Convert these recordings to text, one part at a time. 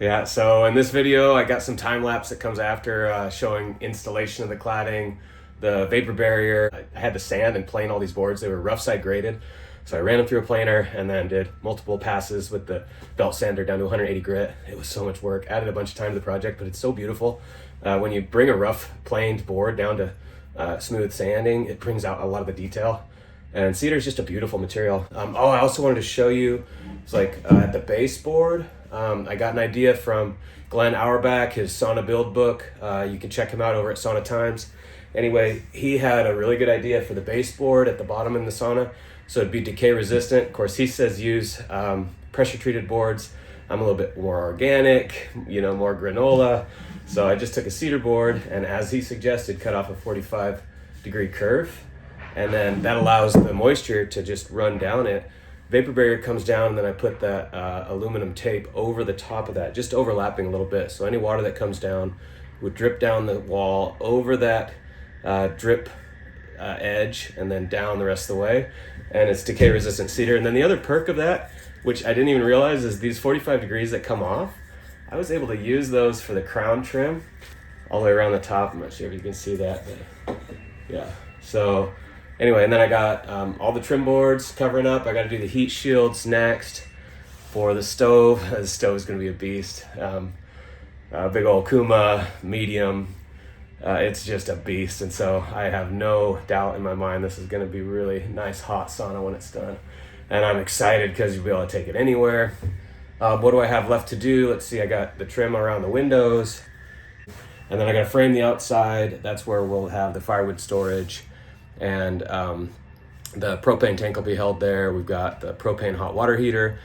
Yeah, so in this video, I got some time lapse that comes after showing installation of the cladding, the vapor barrier. I had to sand and plane all these boards. They were rough side graded. So I ran them through a planer and then did multiple passes with the belt sander down to 180 grit. It was so much work, added a bunch of time to the project, but it's so beautiful. When you bring a rough planed board down to smooth sanding, it brings out a lot of the detail. And cedar is just a beautiful material. I also wanted to show you, it's like at the baseboard, I got an idea from Glenn Auerbach, his sauna build book. You can check him out over at Sauna Times. Anyway, he had a really good idea for the baseboard at the bottom in the sauna, so it'd be decay resistant. Of course, he says use pressure treated boards. I'm a little bit more organic, more granola. So I just took a cedar board and, as he suggested, cut off a 45-degree curve. And then that allows the moisture to just run down it. Vapor barrier comes down, and then I put that aluminum tape over the top of that, just overlapping a little bit. So any water that comes down would drip down the wall over that drip edge and then down the rest of the way. And it's decay resistant cedar. And then the other perk of that, which I didn't even realize, is these 45 degrees that come off. I was able to use those for the crown trim all the way around the top. I'm not sure if you can see that, but yeah. So anyway, and then I got all the trim boards covering up. I got to do the heat shields next for the stove. The stove is going to be a beast. Big old Kuma medium. It's just a beast, and so I have no doubt in my mind this is going to be really nice hot sauna when it's done. And I'm excited because you'll be able to take it anywhere. What do I have left to do? Let's see, I got the trim around the windows, and then I got to frame the outside. That's where we'll have the firewood storage. And the propane tank will be held there. We've got the propane hot water heater.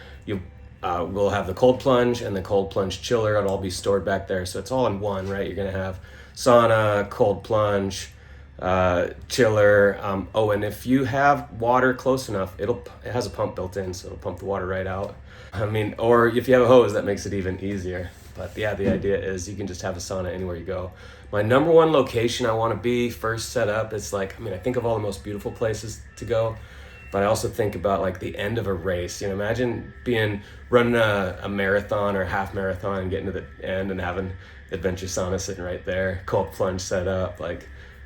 We'll have the cold plunge and the cold plunge chiller. It'll all be stored back there. So it's all in one, right? You're going to have sauna, cold plunge, chiller. And if you have water close enough, it has a pump built in, so it'll pump the water right out. Or if you have a hose, that makes it even easier. But yeah, the idea is you can just have a sauna anywhere you go. My number one location I want to be first set up, it's I think of all the most beautiful places to go, but I also think about like the end of a race. Imagine running a marathon or a half marathon and getting to the end and having adventure sauna sitting right there, cold plunge set up.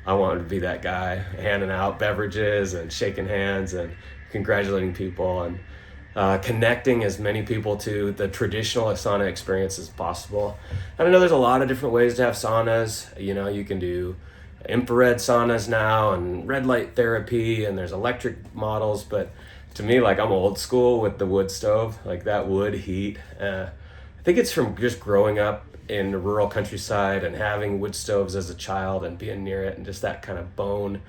I wanted to be that guy, handing out beverages and shaking hands and congratulating people and connecting as many people to the traditional sauna experience as possible. And I know there's a lot of different ways to have saunas. You can do infrared saunas now and red light therapy, and there's electric models. But to me, I'm old school with the wood stove, that wood heat. I think it's from just growing up in the rural countryside and having wood stoves as a child and being near it, and just that kind of bone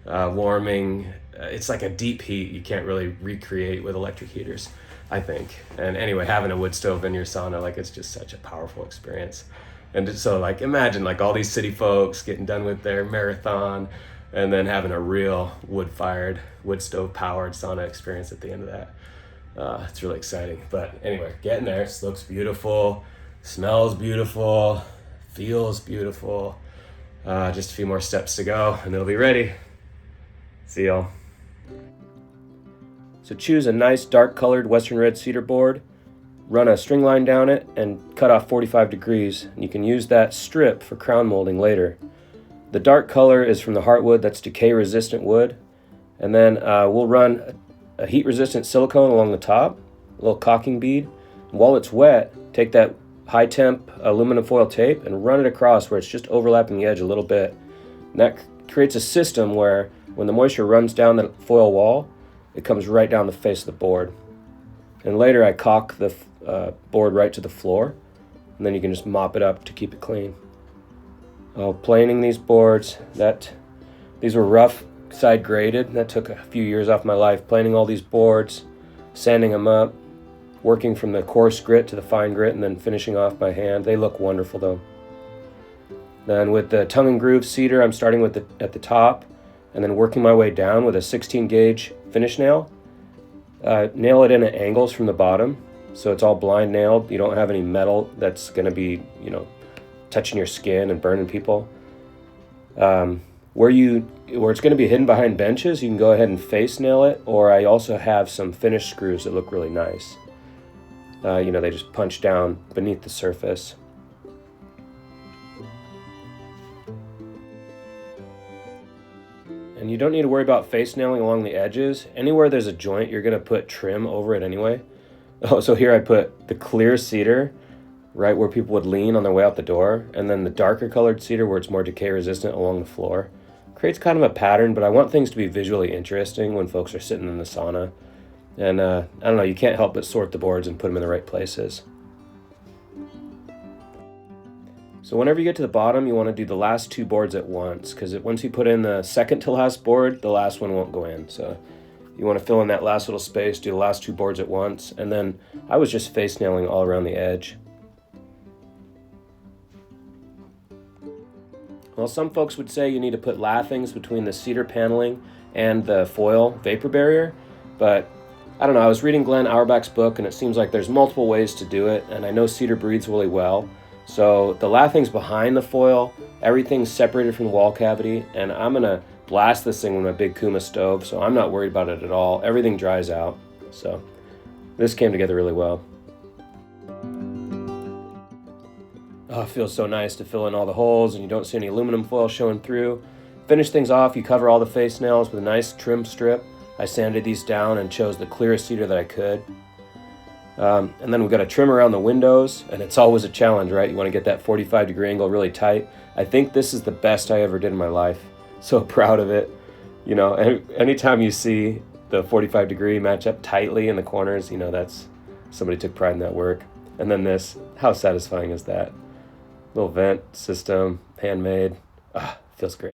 warming. It's like a deep heat you can't really recreate with electric heaters, I think. And anyway, having a wood stove in your sauna, it's just such a powerful experience. And so imagine all these city folks getting done with their marathon and then having a real wood-fired, wood stove powered sauna experience at the end of that. It's really exciting. But anyway, getting there. It looks beautiful, smells beautiful, feels beautiful. Just a few more steps to go and it'll be ready. See y'all. So choose a nice dark colored Western red cedar board, run a string line down it, and cut off 45 degrees. And you can use that strip for crown molding later. The dark color is from the heartwood, that's decay resistant wood. And then we'll run a heat resistant silicone along the top, a little caulking bead. And while it's wet, take that high temp aluminum foil tape and run it across where it's just overlapping the edge a little bit. And that creates a system where when the moisture runs down the foil wall, it comes right down the face of the board. And later I caulk the board right to the floor, and then you can just mop it up to keep it clean. Planing these boards, these were rough side graded. That took a few years off my life, planing all these boards, sanding them up, working from the coarse grit to the fine grit, and then finishing off by hand. They look wonderful though. Then with the tongue and groove cedar, I'm starting at the top and then working my way down with a 16 gauge finish nail. Nail it in at angles from the bottom, so it's all blind nailed. You don't have any metal that's going to be, touching your skin and burning people. Where it's going to be hidden behind benches, you can go ahead and face nail it, or I also have some finished screws that look really nice. They just punch down beneath the surface. And you don't need to worry about face nailing along the edges. Anywhere there's a joint, you're gonna put trim over it anyway. Oh, so here I put the clear cedar right where people would lean on their way out the door, and then the darker colored cedar where it's more decay resistant along the floor. Creates kind of a pattern, but I want things to be visually interesting when folks are sitting in the sauna. And I don't know, you can't help but sort the boards and put them in the right places. So whenever you get to the bottom, you want to do the last 2 boards at once, because once you put in the second to last board, the last one won't go in. So you want to fill in that last little space, do the last 2 boards at once, and then I was just face nailing all around the edge. Well, some folks would say you need to put lathings between the cedar paneling and the foil vapor barrier, but I don't know, I was reading Glenn Auerbach's book and it seems like there's multiple ways to do it, and I know cedar breathes really well. So the lathing's behind the foil, everything's separated from the wall cavity, and I'm gonna blast this thing with my big Kuma stove, so I'm not worried about it at all. Everything dries out, so this came together really well. Oh, it feels so nice to fill in all the holes and you don't see any aluminum foil showing through. Finish things off, you cover all the face nails with a nice trim strip. I sanded these down and chose the clearest cedar that I could. And then we've got a trim around the windows, and it's always a challenge, right? You want to get that 45-degree angle really tight. I think this is the best I ever did in my life. So proud of it. Anytime you see the 45-degree match up tightly in the corners, that's somebody took pride in that work. And then this, how satisfying is that? Little vent system, handmade. Feels great.